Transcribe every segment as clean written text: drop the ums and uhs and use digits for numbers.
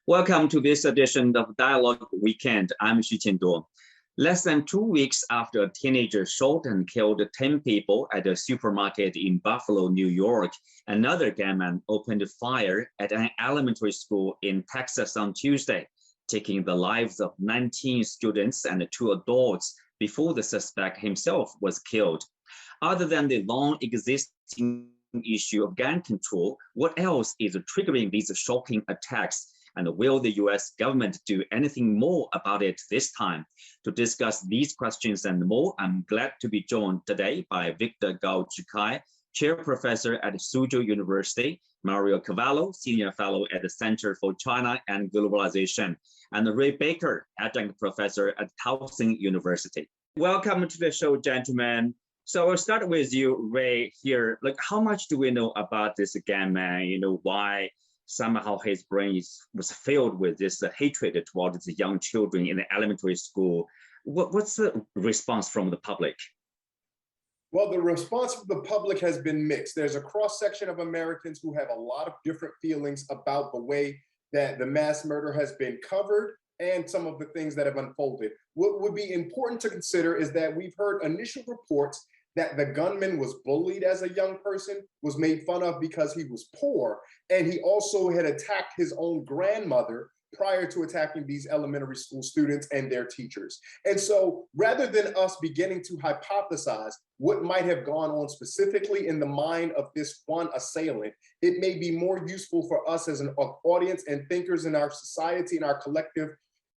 Welcome to this edition of Dialogue Weekend. I'm Xu Qianduo. Less than 2 weeks after a teenager shot and killed 10 people at a supermarket in Buffalo, New York, another gunman opened fire at an elementary school in Texas on Tuesday, taking the lives of 19 students and 2 adults before the suspect himself was killed. Other than the long existing issue of gun control, what else is triggering these shocking attacks? And will the US government do anything more about it this time? To discuss these questions and more, I'm glad to be joined today by Victor Gao Zhikai, Chair Professor at Suzhou University, Mario Cavallo, Senior Fellow at the Center for China and Globalization, and Ray Baker, Adjunct Professor at Towson University. Welcome to the show, gentlemen. So I'll start with you, Ray, here. How much do we know about this gunman? Why somehow his brain was filled with this hatred towards the young children in the elementary school. What's the response from the public? Well, the response from the public has been mixed. There's a cross-section of Americans who have a lot of different feelings about the way that the mass murder has been covered and some of the things that have unfolded. What would be important to consider is that we've heard initial reports that the gunman was bullied as a young person, was made fun of because he was poor, and he also had attacked his own grandmother prior to attacking these elementary school students and their teachers. And so rather than us beginning to hypothesize what might have gone on specifically in the mind of this one assailant, it may be more useful for us as an audience and thinkers in our society and our collective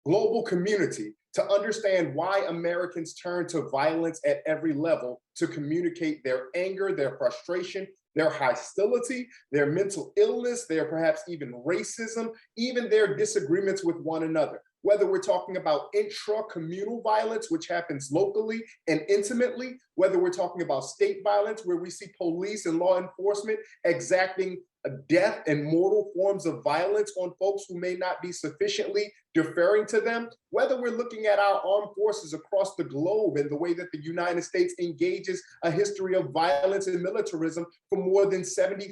global community to understand why Americans turn to violence at every level to communicate their anger, their frustration, their hostility, their mental illness, their perhaps even racism, even their disagreements with one another. Whether we're talking about intra-communal violence, which happens locally and intimately, whether we're talking about state violence, where we see police and law enforcement exacting death and mortal forms of violence on folks who may not be sufficiently deferring to them, whether we're looking at our armed forces across the globe and the way that the United States engages a history of violence and militarism for more than 75%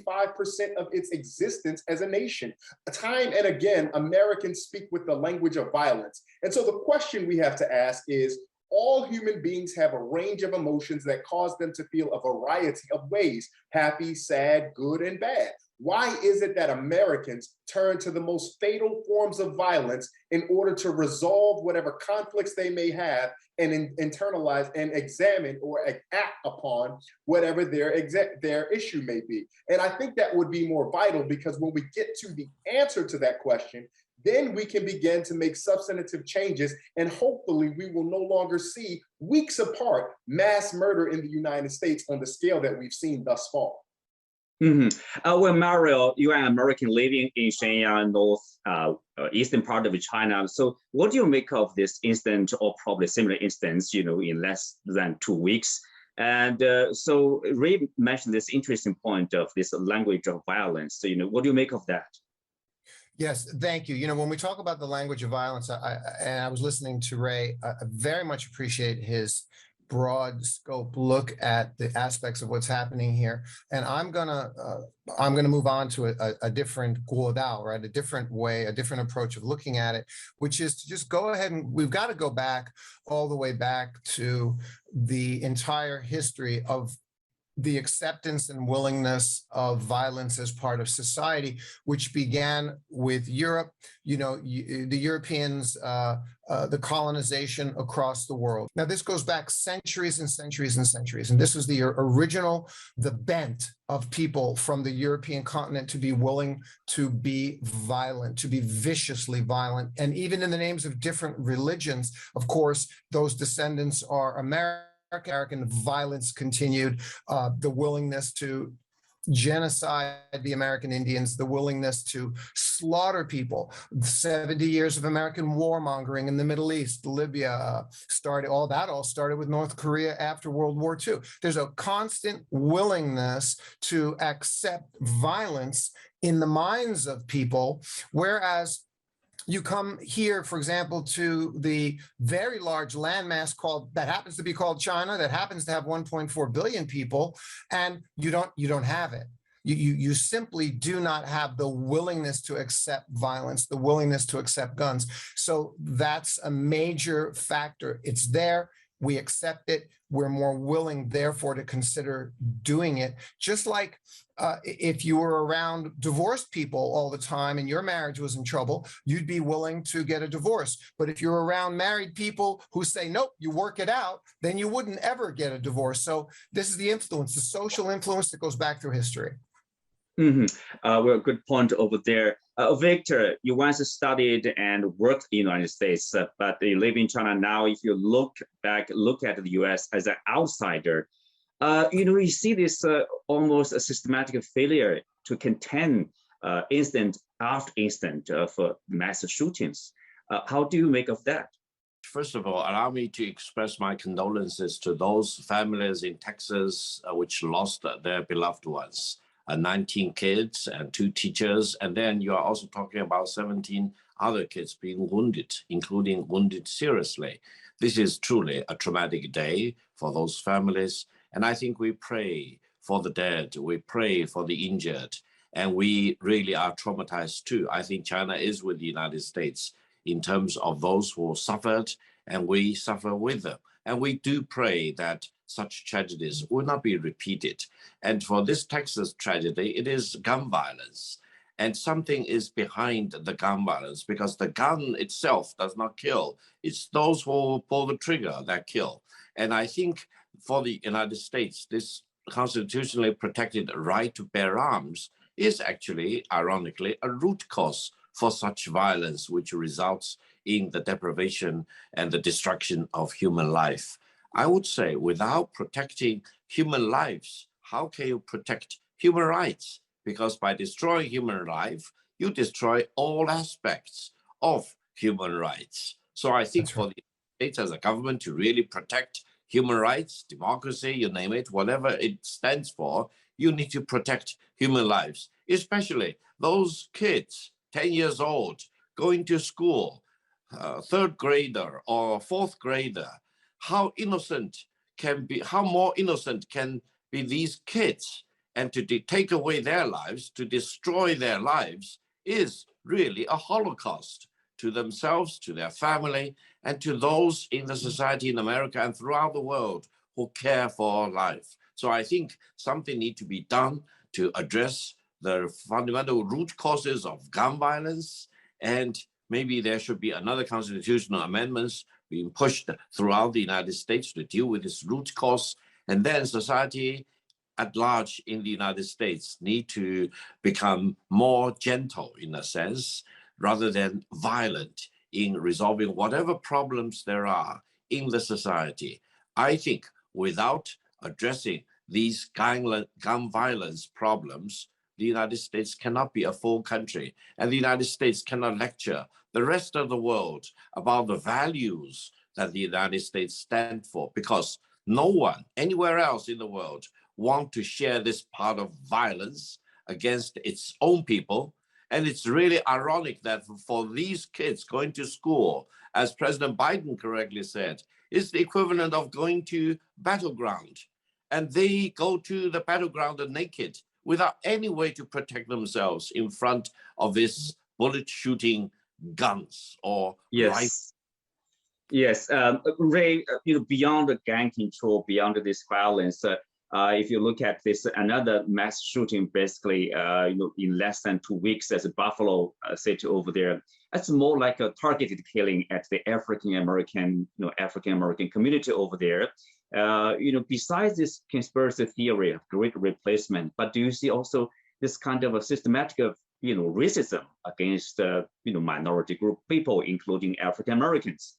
of its existence as a nation. Time and again, Americans speak with the language of violence. And so the question we have to ask is, all human beings have a range of emotions that cause them to feel a variety of ways: happy, sad, good, and bad. Why is it that Americans turn to the most fatal forms of violence in order to resolve whatever conflicts they may have and internalize and examine or act upon whatever their issue may be? And I think that would be more vital, because when we get to the answer to that question, then we can begin to make substantive changes, and hopefully we will no longer see weeks apart mass murder in the United States on the scale that we've seen thus far. Well, Mario, you are an American living in Shenyang, eastern part of China. So what do you make of this incident, or probably similar incidents, in less than 2 weeks? And so Ray mentioned this interesting point of this language of violence. So, what do you make of that? Yes, thank you. When we talk about the language of violence, I was listening to Ray, I very much appreciate his broad scope look at the aspects of what's happening here. And I'm gonna move on to a different guodao, right? A different way, a different approach of looking at it, which is to just go ahead and we've got to go back all the way back to the entire history of the acceptance and willingness of violence as part of society, which began with Europe, the Europeans, the colonization across the world. Now, this goes back centuries and centuries and centuries. And this was the original, the bent of people from the European continent to be willing to be violent, to be viciously violent. And even in the names of different religions, of course, those descendants are American violence continued, the willingness to genocide the American Indians, the willingness to slaughter people, 70 years of American warmongering in the Middle East, Libya, all started with North Korea after World War II. There's a constant willingness to accept violence in the minds of people, whereas you come here, for example, to the very large landmass that happens to be called China, that happens to have 1.4 billion people, and you don't have it. You simply do not have the willingness to accept violence, the willingness to accept guns. So that's a major factor. It's there. We accept it. We're more willing, therefore, to consider doing it. Just like if you were around divorced people all the time and your marriage was in trouble, you'd be willing to get a divorce. But if you're around married people who say, nope, you work it out, then you wouldn't ever get a divorce. So this is the influence, the social influence that goes back through history. Well, good point over there. Victor, you once studied and worked in the United States, but you live in China now. If you look at the US as an outsider, you see this almost a systematic failure to contain instant after instant of mass shootings. How do you make of that? First of all, allow me to express my condolences to those families in Texas which lost their beloved ones. 19 kids and 2 teachers, and then you are also talking about 17 other kids being wounded, including wounded seriously. This is truly a traumatic day for those families, and I think we pray for the dead, we pray for the injured, and we really are traumatized too. I think China is with the United States in terms of those who suffered, and we suffer with them. And we do pray that such tragedies will not be repeated. And for this Texas tragedy, it is gun violence. And something is behind the gun violence because the gun itself does not kill. It's those who pull the trigger that kill. And I think for the United States, this constitutionally protected right to bear arms is actually, ironically, a root cause for such violence, which results in the deprivation and the destruction of human life. I would say without protecting human lives, how can you protect human rights? Because by destroying human life, you destroy all aspects of human rights. So I think for the States as a government to really protect human rights, democracy, you name it, whatever it stands for, you need to protect human lives, especially those kids, 10 years old, going to school, 3rd grader or 4th grader. How more innocent can be these kids? And to take away their lives, to destroy their lives, is really a Holocaust to themselves, to their family, and to those in the society in America and throughout the world who care for life. So I think something needs to be done to address the fundamental root causes of gun violence, and maybe there should be another constitutional amendments being pushed throughout the United States to deal with this root cause. And then society at large in the United States need to become more gentle in a sense, rather than violent in resolving whatever problems there are in the society. I think without addressing these gun violence problems, the United States cannot be a full country, and the United States cannot lecture the rest of the world about the values that the United States stand for, because no one anywhere else in the world want to share this part of violence against its own people. And it's really ironic that for these kids going to school, as President Biden correctly said, is the equivalent of going to battleground. And they go to the battleground naked, without any way to protect themselves in front of this bullet shooting guns or rifles. Yes, Ray, beyond the gun control, beyond this violence, if you look at this, another mass shooting, basically, in less than 2 weeks, as a Buffalo city over there, that's more like a targeted killing at the African American community over there. Besides this conspiracy theory of great replacement, but do you see also this kind of a systematic of, racism against, minority group people, including African Americans?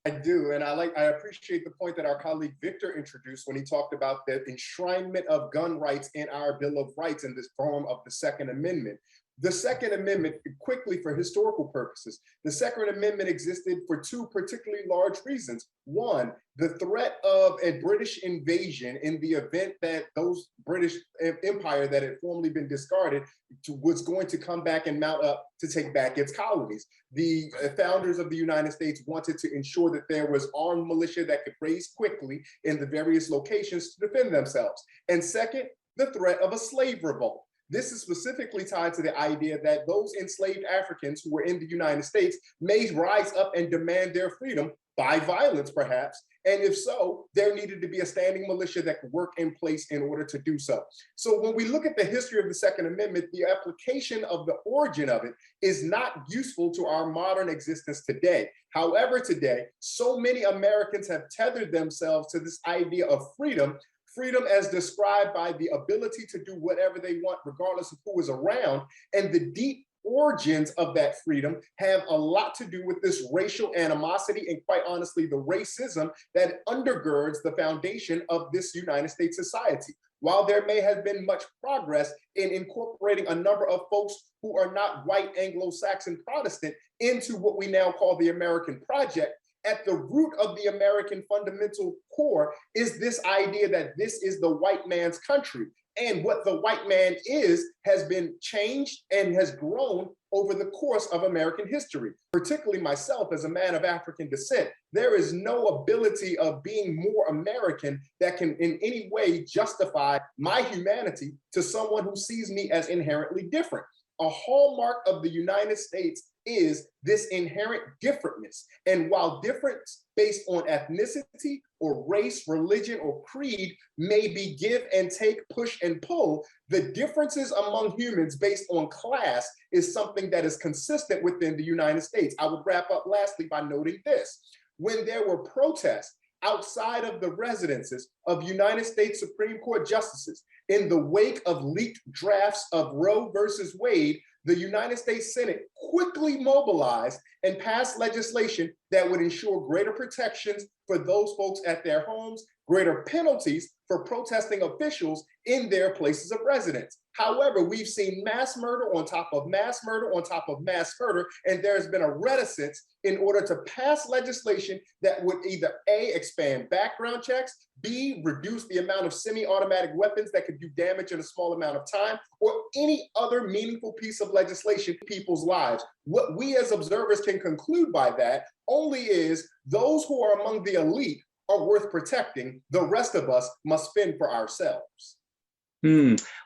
I do, and I appreciate the point that our colleague Victor introduced when he talked about the enshrinement of gun rights in our Bill of Rights in this form of the Second Amendment. The Second Amendment, quickly for historical purposes, the Second Amendment existed for 2 particularly large reasons. One, the threat of a British invasion in the event that those British empire that had formerly been discarded was going to come back and mount up to take back its colonies. The founders of the United States wanted to ensure that there was armed militia that could raise quickly in the various locations to defend themselves. And second, the threat of a slave revolt. This is specifically tied to the idea that those enslaved Africans who were in the United States may rise up and demand their freedom by violence, perhaps. And if so, there needed to be a standing militia that could work in place in order to do so. So when we look at the history of the Second Amendment, the application of the origin of it is not useful to our modern existence today. However, today, so many Americans have tethered themselves to this idea of freedom, freedom as described by the ability to do whatever they want, regardless of who is around, and the deep origins of that freedom have a lot to do with this racial animosity and, quite honestly, the racism that undergirds the foundation of this United States society. While there may have been much progress in incorporating a number of folks who are not white Anglo-Saxon Protestant into what we now call the American project, at the root of the American fundamental core is this idea that this is the white man's country. And what the white man is has been changed and has grown over the course of American history. Particularly myself as a man of African descent, there is no ability of being more American that can in any way justify my humanity to someone who sees me as inherently different. A hallmark of the United States is this inherent differentness. And while difference based on ethnicity or race, religion, or creed may be give and take, push and pull, the differences among humans based on class is something that is consistent within the United States. I would wrap up lastly by noting this. When there were protests outside of the residences of United States Supreme Court justices in the wake of leaked drafts of Roe versus Wade, the United States Senate quickly mobilized and passed legislation that would ensure greater protections for those folks at their homes, greater penalties for protesting officials in their places of residence. However, we've seen mass murder on top of mass murder on top of mass murder, and there's been a reticence in order to pass legislation that would either A, expand background checks, B, reduce the amount of semi-automatic weapons that could do damage in a small amount of time, or any other meaningful piece of legislation in people's lives. What we as observers can conclude by that only is those who are among the elite are worth protecting. The rest of us must fend for ourselves.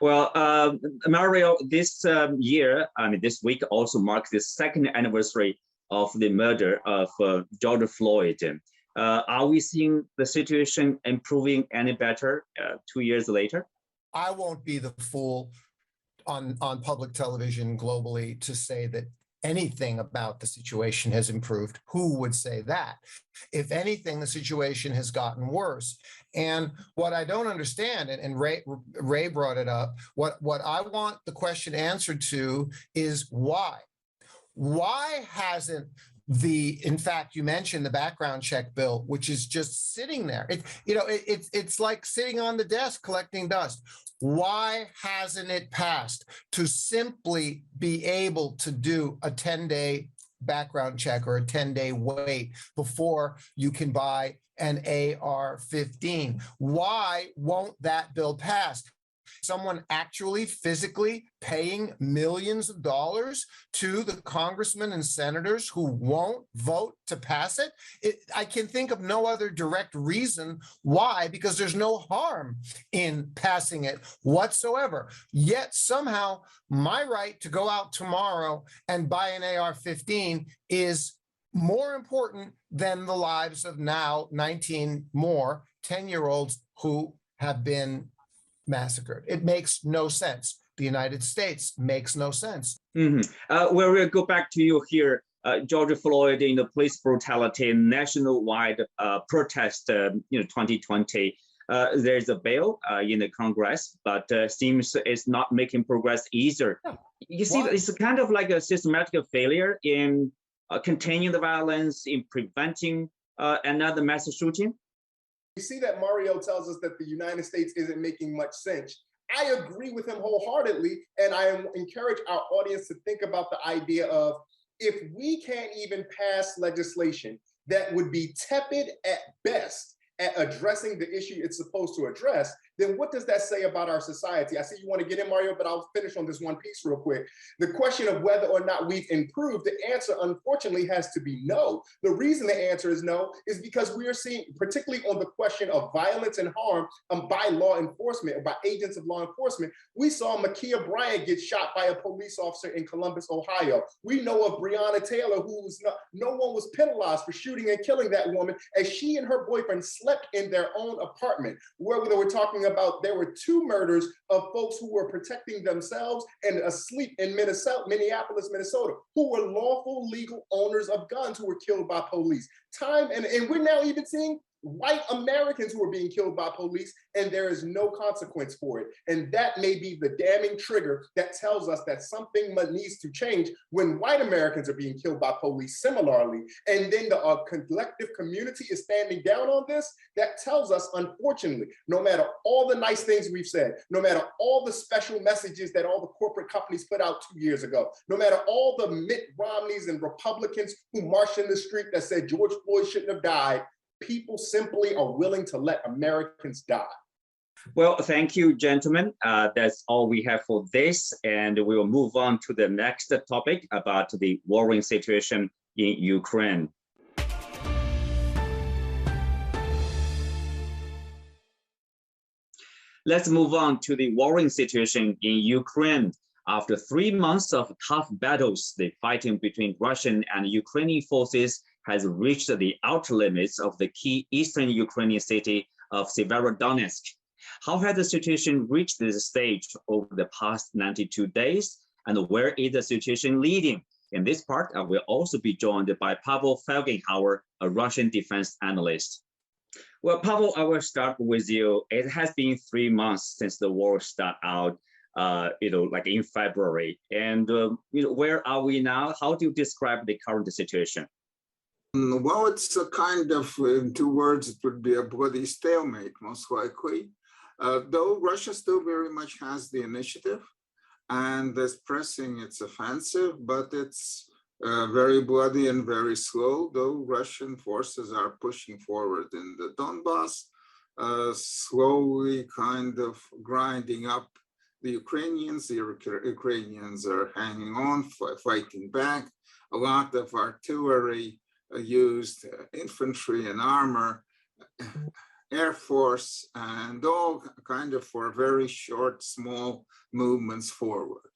Well, Mario, this year, this week also marks the second anniversary of the murder of George Floyd. Are we seeing the situation improving any better 2 years later? I won't be the fool on public television globally to say that anything about the situation has improved. Who would say that? If anything, the situation has gotten worse. And what I don't understand, and Ray brought it up, what I want the question answered to is why? Why hasn't in fact, you mentioned the background check bill, which is just sitting there. It's like sitting on the desk collecting dust. Why hasn't it passed to simply be able to do a 10-day background check or a 10-day wait before you can buy an AR-15? Why won't that bill pass? Someone actually physically paying millions of dollars to the congressmen and senators who won't vote to pass it? I can think of no other direct reason why, because there's no harm in passing it whatsoever. Yet somehow my right to go out tomorrow and buy an AR-15 is more important than the lives of now 19 more 10-year-olds who have been massacred. It makes no sense. The United States makes no sense. Well, we'll go back to you here. George Floyd in the police brutality, nationwide protest, 2020. There's a bill in the Congress, but seems it's not making progress either. You see, it's kind of like a systematic failure in containing the violence, in preventing another mass shooting. We see that Mario tells us that the United States isn't making much sense. I agree with him wholeheartedly, and I encourage our audience to think about the idea of, if we can't even pass legislation that would be tepid at best at addressing the issue it's supposed to address, then what does that say about our society? I see you want to get in, Mario, but I'll finish on this one piece real quick. The question of whether or not we've improved, the answer unfortunately has to be no. The reason the answer is no is because we are seeing, particularly on the question of violence and harm by law enforcement, or by agents of law enforcement, we saw Ma'Khia Bryant get shot by a police officer in Columbus, Ohio. We know of Breonna Taylor, who was no one was penalized for shooting and killing that woman, as she and her boyfriend slept in their own apartment, where they were talking about there were 2 murders of folks who were protecting themselves and asleep in Minneapolis, Minnesota, who were lawful, legal owners of guns who were killed by police. And we're now even seeing white Americans who are being killed by police, and there is no consequence for it. And that may be the damning trigger that tells us that something needs to change when white Americans are being killed by police similarly. And then the collective community is standing down on this. That tells us, unfortunately, no matter all the nice things we've said, no matter all the special messages that all the corporate companies put out 2 years ago, no matter all the Mitt Romneys and Republicans who marched in the street that said George Floyd shouldn't have died, people simply are willing to let Americans die. Well, thank you, gentlemen. That's all we have for this, and we will move on to the next topic about the warring situation in Ukraine. Let's move on to the warring situation in Ukraine. After 3 months of tough battles, the fighting between Russian and Ukrainian forces has reached the outer limits of the key eastern Ukrainian city of Severodonetsk. How has the situation reached this stage over the past 92 days, and where is the situation leading? In this part, I will also be joined by Pavel Felgenhauer, a Russian defense analyst. Well, Pavel, I will start with you. It has been 3 months since the war started out, like in February. And where are we now? How do you describe the current situation? Well, it's a kind of, in 2 words, it would be a bloody stalemate, most likely. Though Russia still very much has the initiative and is pressing its offensive, but it's very bloody and very slow, though Russian forces are pushing forward in the Donbass, slowly kind of grinding up the Ukrainians. The Ukrainians are hanging on, fighting back. A lot of artillery used, infantry and armor, Air Force, and all kind of for very short, small movements forward.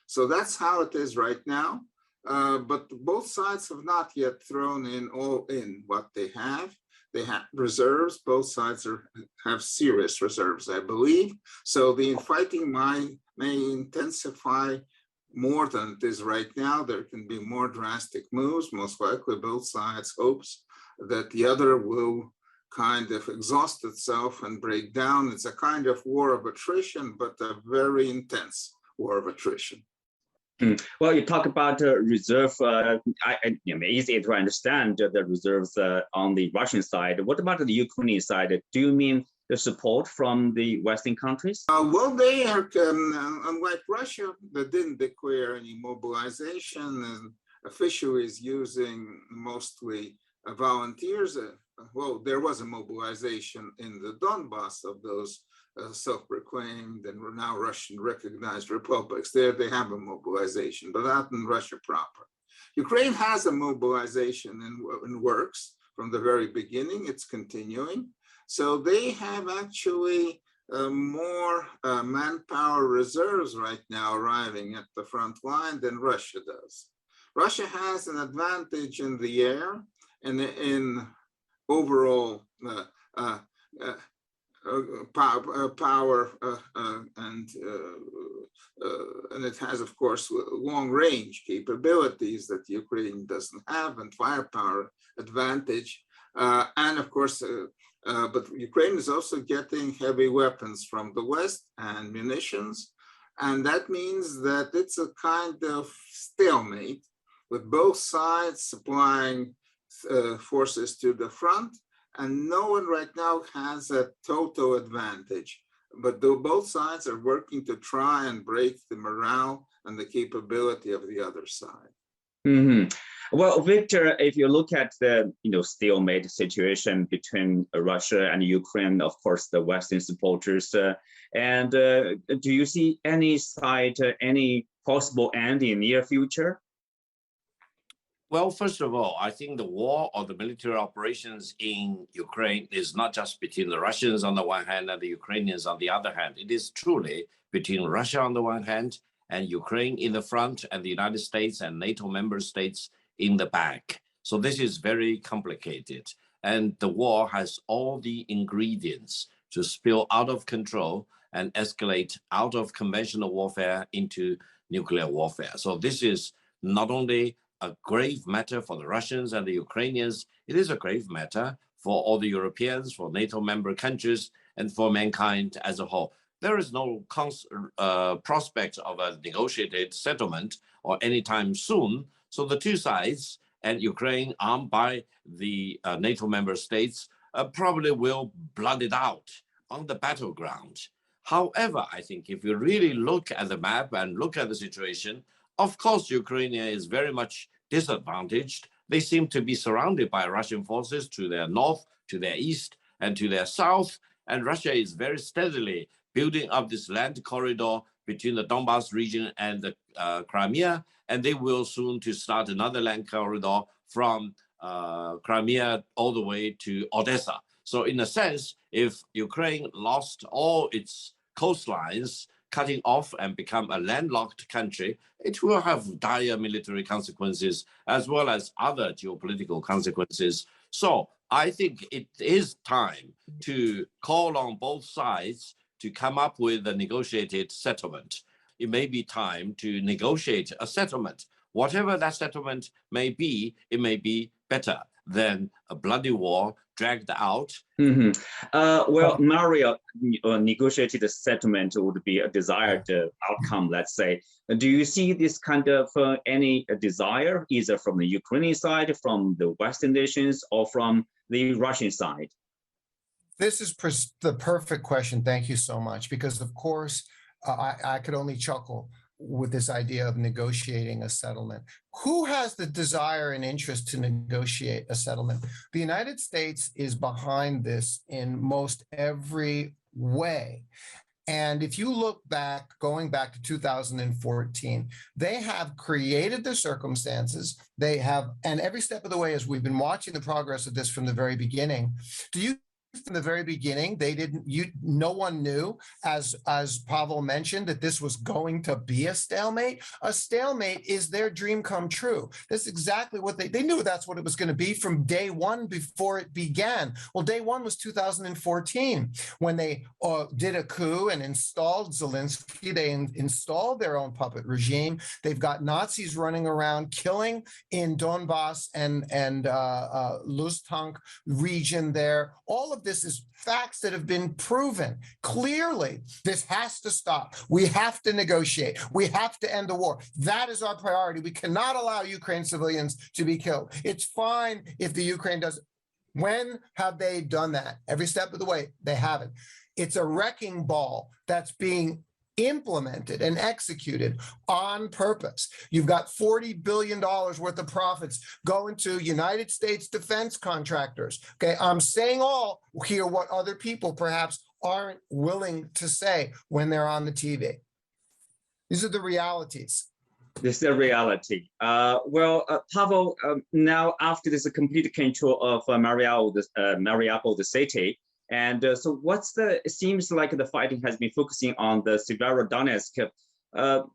So that's how it is right now. But both sides have not yet thrown in all in what they have. They have reserves. Both sides have serious reserves, I believe. So the fighting may intensify more than it is right now. There can be more drastic moves. Most likely both sides hopes that the other will kind of exhaust itself and break down. It's a kind of war of attrition, but a very intense war of attrition. Well, you talk about reserve. Easy to understand the reserves on the Russian side. What about the Ukrainian side? Do you mean the support from the Western countries? Well, they are, unlike Russia, that didn't declare any mobilization and officially is using mostly volunteers. Well, there was a mobilization in the Donbass of those self-proclaimed and now Russian recognized republics. There they have a mobilization, but not in Russia proper. Ukraine has a mobilization in works from the very beginning. It's continuing. So they have actually more manpower reserves right now arriving at the front line than Russia does. Russia has an advantage in the air and in overall power, and it has, of course, long-range capabilities that Ukraine doesn't have, and firepower advantage. And of course, but Ukraine is also getting heavy weapons from the West and munitions. And that means that it's a kind of stalemate with both sides supplying forces to the front. And no one right now has a total advantage. But though both sides are working to try and break the morale and the capability of the other side. Mhm. Well, Victor, if you look at the stalemate situation between Russia and Ukraine, of course, the Western supporters, and do you see any side, any possible end in near future? Well, first of all, I think the war or the military operations in Ukraine is not just between the Russians on the one hand and the Ukrainians on the other hand. It is truly between Russia on the one hand and Ukraine in the front and the United States and NATO member states in the back. So this is very complicated. And the war has all the ingredients to spill out of control and escalate out of conventional warfare into nuclear warfare. So this is not only a grave matter for the Russians and the Ukrainians, it is a grave matter for all the Europeans, for NATO member countries, and for mankind as a whole. There is no prospect of a negotiated settlement or anytime soon. So the two sides and Ukraine, armed by the NATO member states, probably will blood it out on the battleground. However, I think if you really look at the map and look at the situation, of course, Ukraine is very much disadvantaged. They seem to be surrounded by Russian forces to their north, to their east, and to their south. And Russia is very steadily building up this land corridor between the Donbas region and the Crimea. And they will soon to start another land corridor from Crimea all the way to Odessa. So in a sense, if Ukraine lost all its coastlines, cutting off and become a landlocked country, it will have dire military consequences as well as other geopolitical consequences. So I think it is time to call on both sides to come up with a negotiated settlement. It may be time to negotiate a settlement. Whatever that settlement may be, it may be better than a bloody war dragged out. Mm-hmm. Well, Mario, negotiated a settlement would be a desired outcome, let's say. Do you see this kind of any desire, either from the Ukrainian side, from the Western nations, or from the Russian side? This is the perfect question. Thank you so much, because of course, I could only chuckle with this idea of negotiating a settlement. Who has the desire and interest to negotiate a settlement? The United States is behind this in most every way. And if you look back, going back to 2014, they have created the circumstances. They have, and every step of the way, as we've been watching the progress of this from the very beginning, from the very beginning, no one knew, as Pavel mentioned, that this was going to be a stalemate. A stalemate is their dream come true. That's exactly what they knew. That's what it was going to be from day one before it began. Well, day one was 2014 when they did a coup and installed Zelensky. They installed their own puppet regime. They've got Nazis running around killing in Donbas and Luhansk region there. All of this is facts that have been proven clearly. This has to stop. We have to negotiate. We have to end the war. That is our priority. We cannot allow Ukraine civilians to be killed. It's fine if the Ukraine does. When have they done that? Every step of the way, they haven't. It's a wrecking ball that's being implemented and executed on purpose. You've got $40 billion worth of profits going to United States defense contractors. Okay, I'm saying all here what other people perhaps aren't willing to say when they're on the TV. These are the realities. This is the reality. Pavel, now after this complete control of Mariupol, the city, and so it seems like the fighting has been focusing on the Severodonetsk.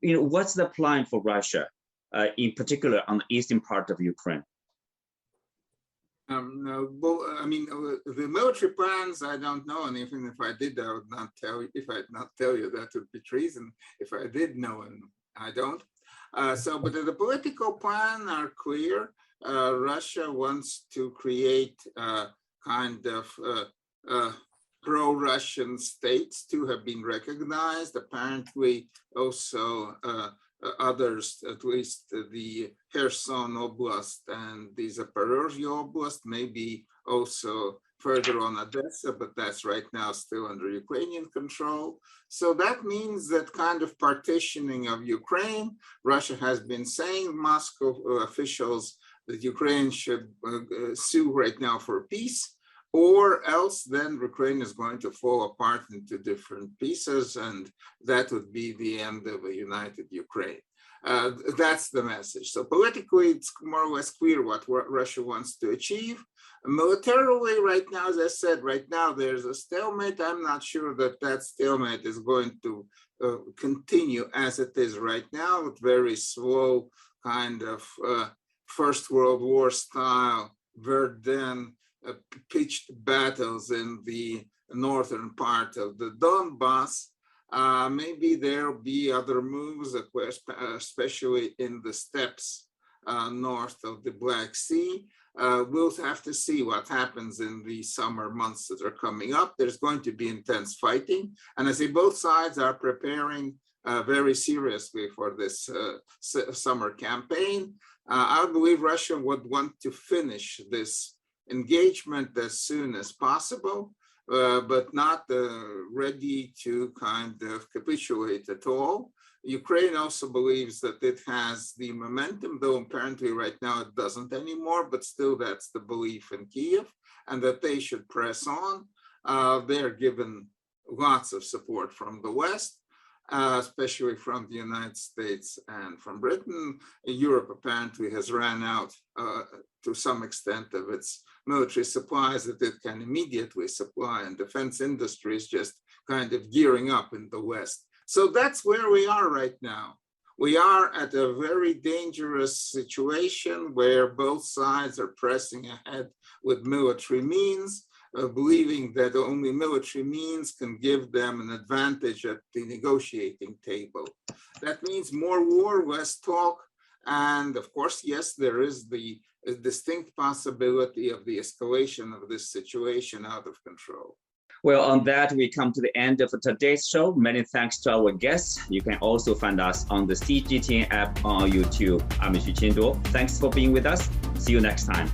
What's the plan for Russia, in particular on the eastern part of Ukraine? The military plans, I don't know, and even if I did, I would not tell you. If I'd not tell you, that would be treason. If I did know, and I don't. But the political plan are clear. Russia wants to create a kind of pro-Russian states to have been recognized. Apparently, also others, at least the Kherson Oblast and the Zaporozhye Oblast, maybe also further on Odessa, but that's right now still under Ukrainian control. So that means that kind of partitioning of Ukraine. Russia has been saying, Moscow officials, that Ukraine should sue right now for peace, or else then Ukraine is going to fall apart into different pieces, and that would be the end of a united Ukraine. That's the message. So politically, it's more or less clear what Russia wants to achieve. Militarily, right now, as I said, right now there's a stalemate. I'm not sure that that stalemate is going to continue as it is right now, with very slow kind of First World War style Verdun pitched battles in the northern part of the Donbass. Maybe there'll be other moves, especially in the steppes north of the Black Sea. We'll have to see what happens in the summer months that are coming up. There's going to be intense fighting. And I say both sides are preparing very seriously for this summer campaign. I believe Russia would want to finish this engagement as soon as possible, but not ready to kind of capitulate at all. Ukraine also believes that it has the momentum, though apparently right now it doesn't anymore, but still that's the belief in Kyiv, and that they should press on. They're given lots of support from the West, especially from the United States and from Britain. Europe apparently has ran out to some extent of its military supplies that it can immediately supply, and defense industry is just kind of gearing up in the West. So that's where we are right now. We are at a very dangerous situation where both sides are pressing ahead with military means, believing that only military means can give them an advantage at the negotiating table. That means more war, less talk, and of course, yes, there is the distinct possibility of the escalation of this situation out of control. Well, on that, we come to the end of today's show. Many thanks to our guests. You can also find us on the CGTN app on YouTube. I'm Xu Qinduo. Thanks for being with us. See you next time.